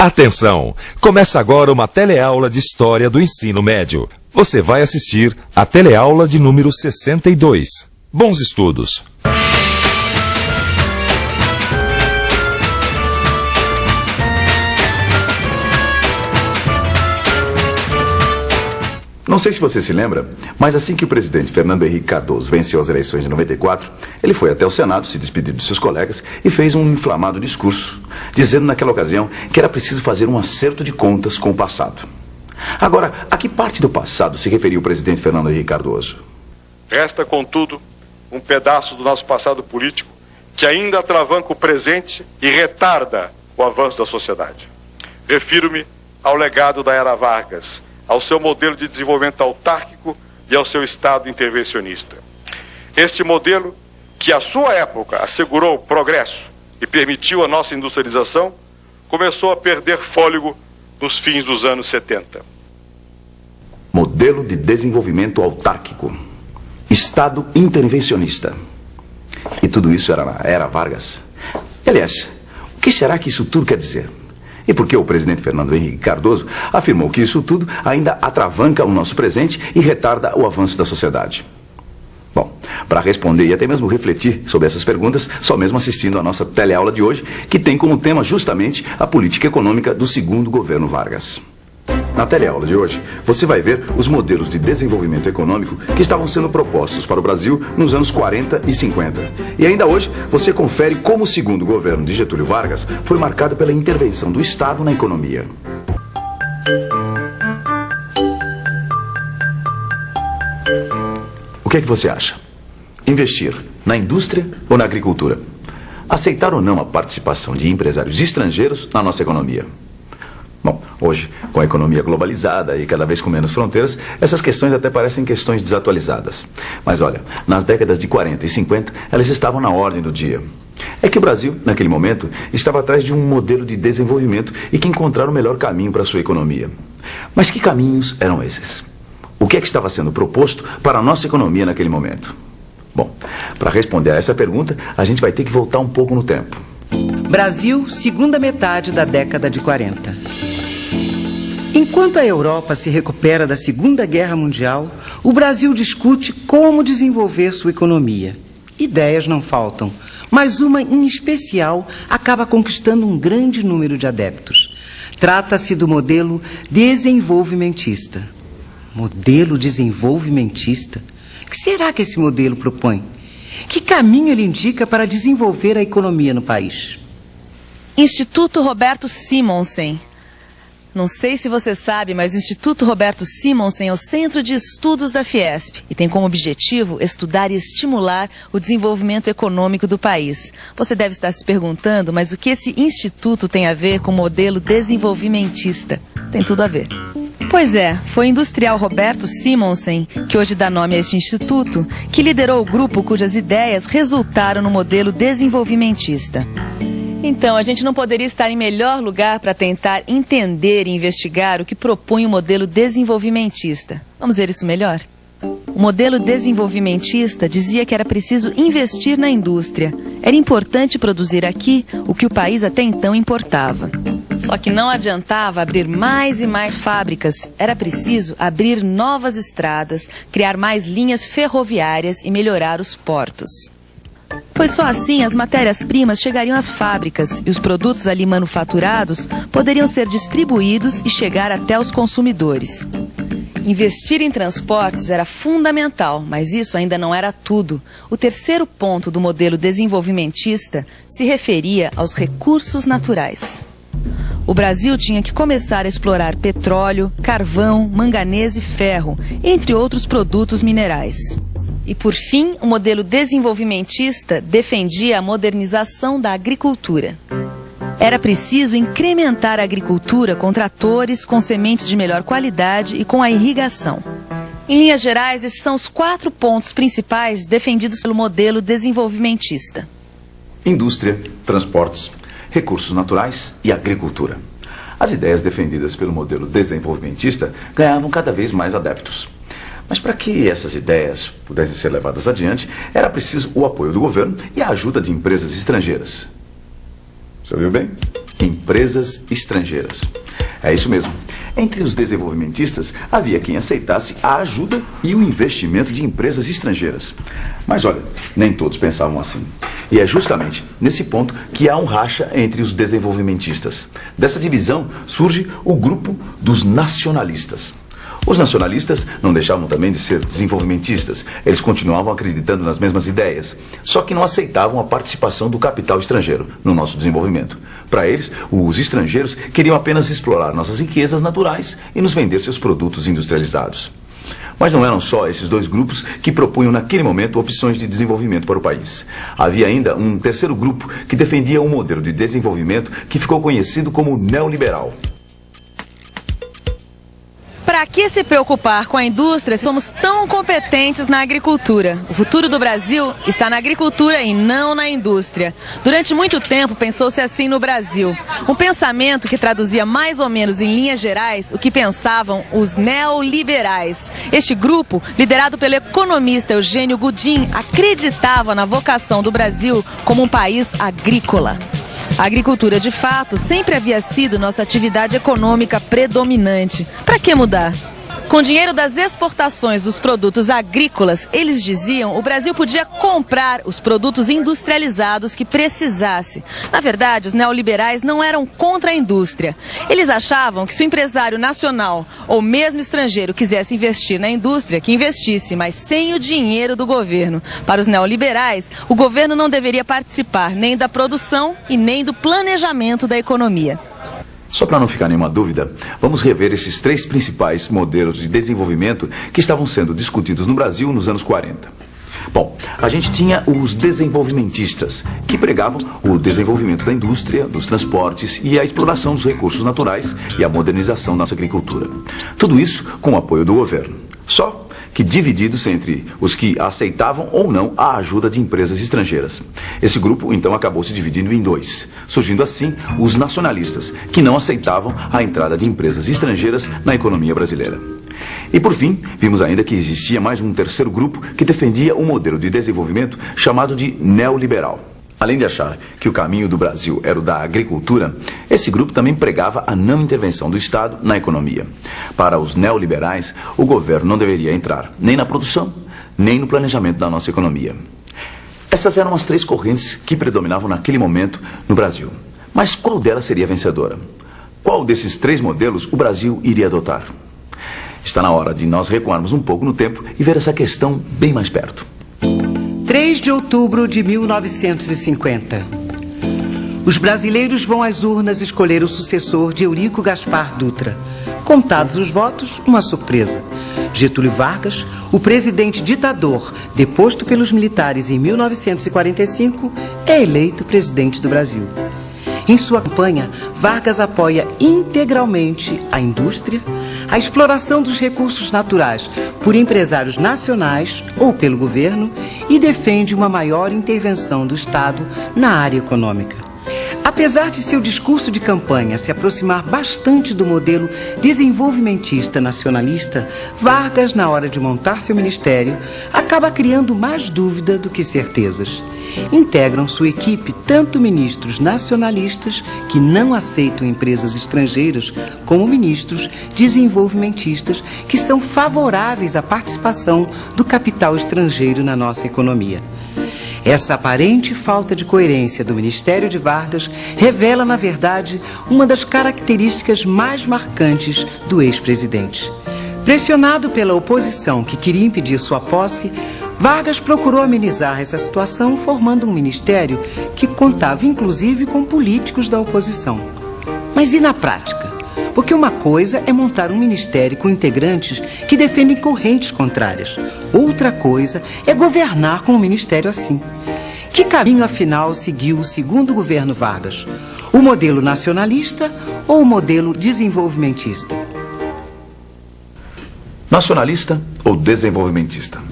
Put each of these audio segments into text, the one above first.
Atenção! Começa agora uma teleaula de História do Ensino Médio. Você vai assistir a teleaula de número 62. Bons estudos! Não sei se você se lembra, mas assim que o presidente Fernando Henrique Cardoso venceu as eleições de 94, ele foi até o Senado se despedir dos seus colegas e fez um inflamado discurso, dizendo naquela ocasião que era preciso fazer um acerto de contas com o passado. Agora, a que parte do passado se referiu o presidente Fernando Henrique Cardoso? Resta, contudo, um pedaço do nosso passado político que ainda atravanca o presente e retarda o avanço da sociedade. Refiro-me ao legado da Era Vargas, ao seu modelo de desenvolvimento autárquico e ao seu Estado intervencionista. Este modelo, que à sua época assegurou progresso e permitiu a nossa industrialização, começou a perder fôlego nos fins dos anos 70. Modelo de desenvolvimento autárquico, Estado intervencionista. E tudo isso era na Era Vargas? Aliás, o que será que isso tudo quer dizer? E por que o presidente Fernando Henrique Cardoso afirmou que isso tudo ainda atravanca o nosso presente e retarda o avanço da sociedade? Bom, para responder e até mesmo refletir sobre essas perguntas, só mesmo assistindo a nossa teleaula de hoje, que tem como tema justamente a política econômica do segundo governo Vargas. Na teleaula de hoje, você vai ver os modelos de desenvolvimento econômico que estavam sendo propostos para o Brasil nos anos 40 e 50. E ainda hoje, você confere como o segundo governo de Getúlio Vargas foi marcado pela intervenção do Estado na economia. O que é que você acha? Investir na indústria ou na agricultura? Aceitar ou não a participação de empresários estrangeiros na nossa economia? Bom, hoje, com a economia globalizada e cada vez com menos fronteiras, essas questões até parecem questões desatualizadas. Mas olha, nas décadas de 40 e 50, elas estavam na ordem do dia. É que o Brasil, naquele momento, estava atrás de um modelo de desenvolvimento e que encontraram o melhor caminho para a sua economia. Mas que caminhos eram esses? O que é que estava sendo proposto para a nossa economia naquele momento? Bom, para responder a essa pergunta, a gente vai ter que voltar um pouco no tempo. Brasil, segunda metade da década de 40. Enquanto a Europa se recupera da Segunda Guerra Mundial, o Brasil discute como desenvolver sua economia. Ideias não faltam, mas uma em especial acaba conquistando um grande número de adeptos. Trata-se do modelo desenvolvimentista. Modelo desenvolvimentista? O que será que esse modelo propõe? Que caminho ele indica para desenvolver a economia no país? Instituto Roberto Simonsen. Não sei se você sabe, mas o Instituto Roberto Simonsen é o centro de estudos da Fiesp e tem como objetivo estudar e estimular o desenvolvimento econômico do país. Você deve estar se perguntando, mas o que esse instituto tem a ver com o modelo desenvolvimentista? Tem tudo a ver. Pois é, foi o industrial Roberto Simonsen, que hoje dá nome a este instituto, que liderou o grupo cujas ideias resultaram no modelo desenvolvimentista. Então, a gente não poderia estar em melhor lugar para tentar entender e investigar o que propunha o modelo desenvolvimentista. Vamos ver isso melhor? O modelo desenvolvimentista dizia que era preciso investir na indústria. Era importante produzir aqui o que o país até então importava. Só que não adiantava abrir mais e mais fábricas. Era preciso abrir novas estradas, criar mais linhas ferroviárias e melhorar os portos. Pois só assim as matérias-primas chegariam às fábricas e os produtos ali manufaturados poderiam ser distribuídos e chegar até os consumidores. Investir em transportes era fundamental, mas isso ainda não era tudo. O terceiro ponto do modelo desenvolvimentista se referia aos recursos naturais. O Brasil tinha que começar a explorar petróleo, carvão, manganês e ferro, entre outros produtos minerais. E, por fim, o modelo desenvolvimentista defendia a modernização da agricultura. Era preciso incrementar a agricultura com tratores, com sementes de melhor qualidade e com a irrigação. Em linhas gerais, esses são os 4 pontos principais defendidos pelo modelo desenvolvimentista. Indústria, transportes, recursos naturais e agricultura. As ideias defendidas pelo modelo desenvolvimentista ganhavam cada vez mais adeptos. Mas para que essas ideias pudessem ser levadas adiante, era preciso o apoio do governo e a ajuda de empresas estrangeiras. Você ouviu bem? empresas estrangeiras. É isso mesmo. Entre os desenvolvimentistas, havia quem aceitasse a ajuda e o investimento de empresas estrangeiras. Mas olha, nem todos pensavam assim. E é justamente nesse ponto que há um racha entre os desenvolvimentistas. Dessa divisão surge o grupo dos nacionalistas. Os nacionalistas não deixavam também de ser desenvolvimentistas. Eles continuavam acreditando nas mesmas ideias, só que não aceitavam a participação do capital estrangeiro no nosso desenvolvimento. Para eles, os estrangeiros queriam apenas explorar nossas riquezas naturais e nos vender seus produtos industrializados. Mas não eram só esses dois grupos que propunham naquele momento opções de desenvolvimento para o país. Havia ainda um terceiro grupo que defendia um modelo de desenvolvimento que ficou conhecido como neoliberal. Para que se preocupar com a indústria se somos tão competentes na agricultura? O futuro do Brasil está na agricultura e não na indústria. Durante muito tempo pensou-se assim no Brasil. Um pensamento que traduzia mais ou menos em linhas gerais o que pensavam os neoliberais. Este grupo, liderado pelo economista Eugênio Goodin, acreditava na vocação do Brasil como um país agrícola. A agricultura, de fato, sempre havia sido nossa atividade econômica predominante. Para que mudar? Com dinheiro das exportações dos produtos agrícolas, eles diziam, o Brasil podia comprar os produtos industrializados que precisasse. Na verdade, os neoliberais não eram contra a indústria. Eles achavam que se o empresário nacional ou mesmo estrangeiro quisesse investir na indústria, que investisse, mas sem o dinheiro do governo. Para os neoliberais, o governo não deveria participar nem da produção e nem do planejamento da economia. Só para não ficar nenhuma dúvida, vamos rever esses três principais modelos de desenvolvimento que estavam sendo discutidos no Brasil nos anos 40. Bom, a gente tinha os desenvolvimentistas, que pregavam o desenvolvimento da indústria, dos transportes e a exploração dos recursos naturais e a modernização da nossa agricultura. Tudo isso com o apoio do governo. Só que divididos entre os que aceitavam ou não a ajuda de empresas estrangeiras. Esse grupo, então, acabou se dividindo em dois, surgindo assim os nacionalistas, que não aceitavam a entrada de empresas estrangeiras na economia brasileira. E, por fim, vimos ainda que existia mais um terceiro grupo que defendia um modelo de desenvolvimento chamado de neoliberal. Além de achar que o caminho do Brasil era o da agricultura, esse grupo também pregava a não intervenção do Estado na economia. Para os neoliberais, o governo não deveria entrar nem na produção, nem no planejamento da nossa economia. Essas eram as três correntes que predominavam naquele momento no Brasil. Mas qual delas seria vencedora? Qual desses três modelos o Brasil iria adotar? Está na hora de nós recuarmos um pouco no tempo e ver essa questão bem mais perto. 3 de outubro de 1950. Os brasileiros vão às urnas escolher o sucessor de Eurico Gaspar Dutra. Contados os votos, uma surpresa. Getúlio Vargas, o presidente ditador, deposto pelos militares em 1945, é eleito presidente do Brasil. Em sua campanha, Vargas apoia integralmente a indústria, a exploração dos recursos naturais por empresários nacionais ou pelo governo e defende uma maior intervenção do Estado na área econômica. Apesar de seu discurso de campanha se aproximar bastante do modelo desenvolvimentista nacionalista, Vargas, na hora de montar seu ministério, acaba criando mais dúvida do que certezas. Integram sua equipe tanto ministros nacionalistas, que não aceitam empresas estrangeiras, como ministros desenvolvimentistas, que são favoráveis à participação do capital estrangeiro na nossa economia. Essa aparente falta de coerência do Ministério de Vargas revela, na verdade, uma das características mais marcantes do ex-presidente. Pressionado pela oposição que queria impedir sua posse, Vargas procurou amenizar essa situação formando um ministério que contava inclusive com políticos da oposição. Mas e na prática? Porque uma coisa é montar um ministério com integrantes que defendem correntes contrárias. Outra coisa é governar com um ministério assim. Que caminho, afinal, seguiu o segundo governo Vargas? O modelo nacionalista ou o modelo desenvolvimentista? Nacionalista ou desenvolvimentista?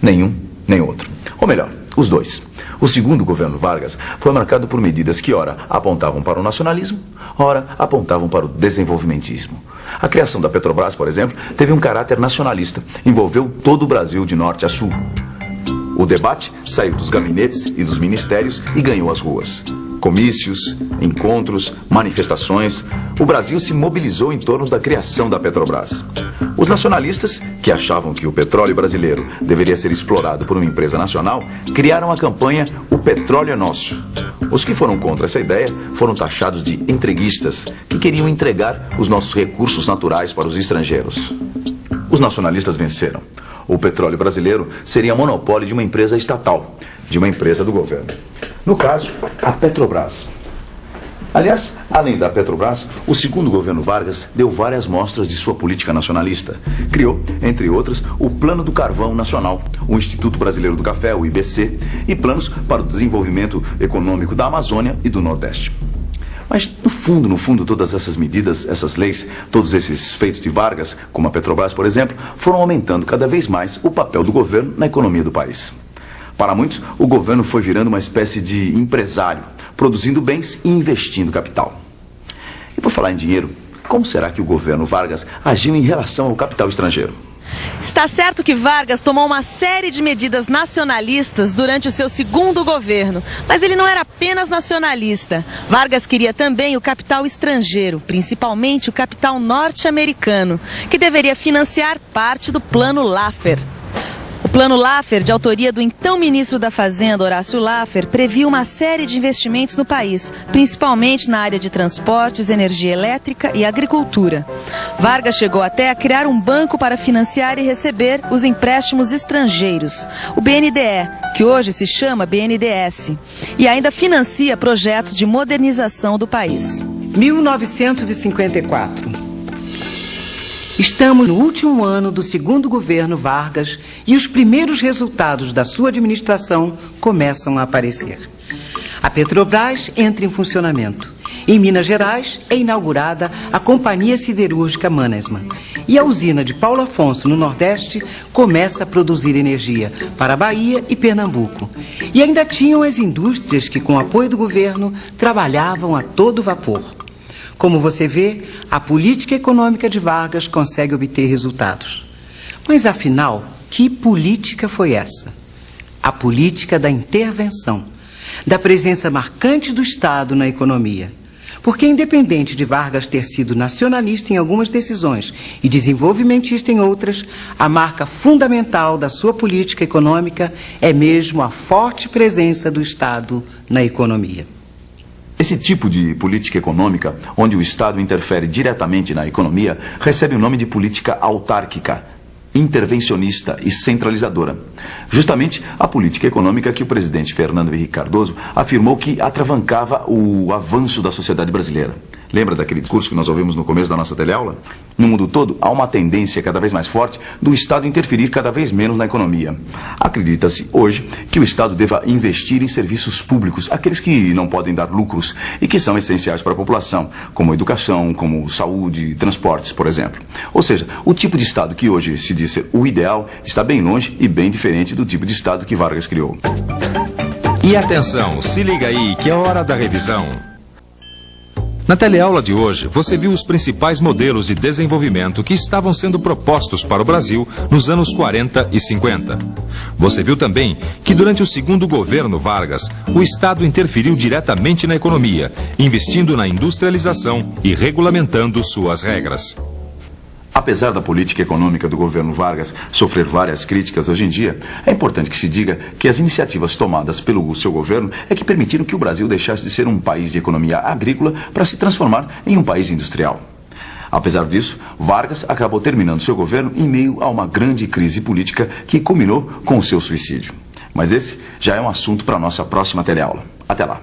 Nenhum, nem outro. Ou melhor, os dois. O segundo governo Vargas foi marcado por medidas que, ora, apontavam para o nacionalismo, ora, apontavam para o desenvolvimentismo. A criação da Petrobras, por exemplo, teve um caráter nacionalista, envolveu todo o Brasil de norte a sul. O debate saiu dos gabinetes e dos ministérios e ganhou as ruas. comícios, encontros, manifestações, o Brasil se mobilizou em torno da criação da Petrobras. Os nacionalistas, que achavam que o petróleo brasileiro deveria ser explorado por uma empresa nacional, criaram a campanha O Petróleo é Nosso. Os que foram contra essa ideia foram taxados de entreguistas, que queriam entregar os nossos recursos naturais para os estrangeiros. Os nacionalistas venceram. O petróleo brasileiro seria monopólio de uma empresa estatal, de uma empresa do governo. No caso, a Petrobras. Aliás, além da Petrobras, o segundo governo Vargas deu várias mostras de sua política nacionalista. Criou, entre outras, o Plano do Carvão Nacional, o Instituto Brasileiro do Café, o IBC, e planos para o desenvolvimento econômico da Amazônia e do Nordeste. Mas, no fundo, todas essas medidas, essas leis, todos esses feitos de Vargas, como a Petrobras, por exemplo, foram aumentando cada vez mais o papel do governo na economia do país. Para muitos, o governo foi virando uma espécie de empresário, produzindo bens e investindo capital. E por falar em dinheiro, como será que o governo Vargas agiu em relação ao capital estrangeiro? Está certo que Vargas tomou uma série de medidas nacionalistas durante o seu segundo governo, mas ele não era apenas nacionalista. Vargas queria também o capital estrangeiro, principalmente o capital norte-americano, que deveria financiar parte do Plano Laffer. O Plano Laffer, de autoria do então ministro da Fazenda, Horácio Laffer, previa uma série de investimentos no país, principalmente na área de transportes, energia elétrica e agricultura. Vargas chegou até a criar um banco para financiar e receber os empréstimos estrangeiros, o BNDE, que hoje se chama BNDES, e ainda financia projetos de modernização do país. 1954. Estamos no último ano do segundo governo Vargas e os primeiros resultados da sua administração começam a aparecer. A Petrobras entra em funcionamento. Em Minas Gerais é inaugurada a Companhia Siderúrgica Mannesmann. E a usina de Paulo Afonso, no Nordeste, começa a produzir energia para a Bahia e Pernambuco. E ainda tinham as indústrias que, com o apoio do governo, trabalhavam a todo vapor. Como você vê, a política econômica de Vargas consegue obter resultados. Mas, afinal, que política foi essa? A política da intervenção, da presença marcante do Estado na economia. Porque, independente de Vargas ter sido nacionalista em algumas decisões e desenvolvimentista em outras, a marca fundamental da sua política econômica é mesmo a forte presença do Estado na economia. Esse tipo de política econômica, onde o Estado interfere diretamente na economia, recebe o nome de política autárquica, intervencionista e centralizadora. Justamente a política econômica que o presidente Fernando Henrique Cardoso afirmou que atravancava o avanço da sociedade brasileira. Lembra daquele discurso que nós ouvimos no começo da nossa teleaula? No mundo todo, há uma tendência cada vez mais forte do Estado interferir cada vez menos na economia. Acredita-se hoje que o Estado deva investir em serviços públicos, aqueles que não podem dar lucros e que são essenciais para a população, como educação, como saúde, transportes, por exemplo. Ou seja, o tipo de Estado que hoje se diz ser o ideal está bem longe e bem diferente do tipo de Estado que Vargas criou. E atenção, se liga aí que é hora da revisão. Na teleaula de hoje, você viu os principais modelos de desenvolvimento que estavam sendo propostos para o Brasil nos anos 40 e 50. Você viu também que durante o segundo governo Vargas, o Estado interferiu diretamente na economia, investindo na industrialização e regulamentando suas regras. Apesar da política econômica do governo Vargas sofrer várias críticas hoje em dia, é importante que se diga que as iniciativas tomadas pelo seu governo é que permitiram que o Brasil deixasse de ser um país de economia agrícola para se transformar em um país industrial. Apesar disso, Vargas acabou terminando seu governo em meio a uma grande crise política que culminou com o seu suicídio. Mas esse já é um assunto para a nossa próxima teleaula. Até lá!